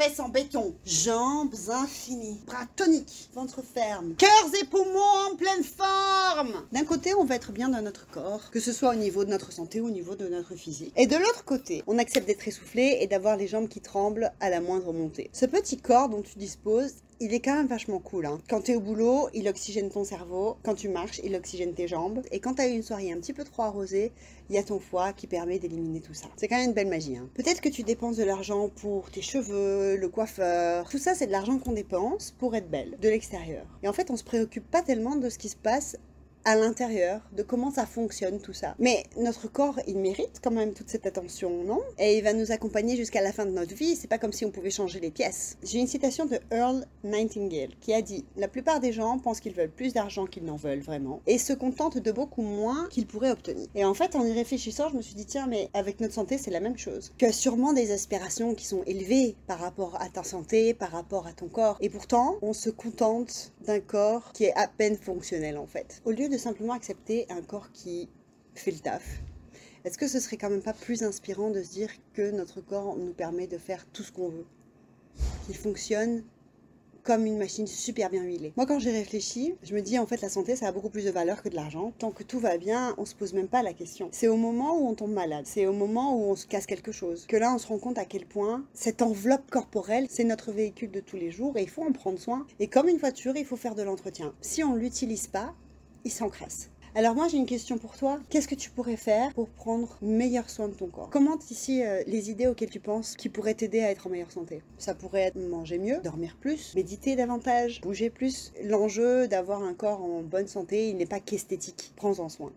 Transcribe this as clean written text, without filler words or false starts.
fesses en béton, jambes infinies, bras toniques, ventre ferme, cœurs et poumons en pleine forme. D'un côté, on va être bien dans notre corps, que ce soit au niveau de notre santé ou au niveau de notre physique. Et de l'autre côté, on accepte d'être essoufflé et d'avoir les jambes qui tremblent à la moindre montée. Ce petit corps dont tu disposes, il est quand même vachement cool. Quand tu es au boulot, il oxygène ton cerveau. Quand tu marches, il oxygène tes jambes. Et quand tu as eu une soirée un petit peu trop arrosée, il y a ton foie qui permet d'éliminer tout ça. C'est quand même une belle magie. Peut-être que tu dépenses de l'argent pour tes cheveux, le coiffeur. Tout ça, c'est de l'argent qu'on dépense pour être belle, de l'extérieur. Et en fait, on se préoccupe pas tellement de ce qui se passe à l'intérieur, de comment ça fonctionne tout ça. Mais notre corps, il mérite quand même toute cette attention, non? Et il va nous accompagner jusqu'à la fin de notre vie, c'est pas comme si on pouvait changer les pièces. J'ai une citation de Earl Nightingale qui a dit: la plupart des gens pensent qu'ils veulent plus d'argent qu'ils n'en veulent vraiment, et se contentent de beaucoup moins qu'ils pourraient obtenir. Et en fait, en y réfléchissant, je me suis dit, tiens, mais avec notre santé, c'est la même chose. Tu as sûrement des aspirations qui sont élevées par rapport à ta santé, par rapport à ton corps, et pourtant, on se contente d'un corps qui est à peine fonctionnel en fait. Au lieu de simplement accepter un corps qui fait le taf, est-ce que ce serait quand même pas plus inspirant de se dire que notre corps nous permet de faire tout ce qu'on veut, qu'il fonctionne comme une machine super bien huilée? Moi, quand j'ai réfléchi, je me dis en fait la santé, ça a beaucoup plus de valeur que de l'argent. Tant que tout va bien, on se pose même pas la question. C'est au moment où on tombe malade, c'est au moment où on se casse quelque chose, que là on se rend compte à quel point cette enveloppe corporelle, c'est notre véhicule de tous les jours et il faut en prendre soin. Et comme une voiture, il faut faire de l'entretien. Si on l'utilise pas, il s'encrasse. Alors moi j'ai une question pour toi. Qu'est-ce que tu pourrais faire pour prendre meilleur soin de ton corps? Commente ici les idées auxquelles tu penses qui pourraient t'aider à être en meilleure santé. Ça pourrait être manger mieux, dormir plus, méditer davantage, bouger plus. L'enjeu d'avoir un corps en bonne santé, il n'est pas qu'esthétique. Prends-en soin.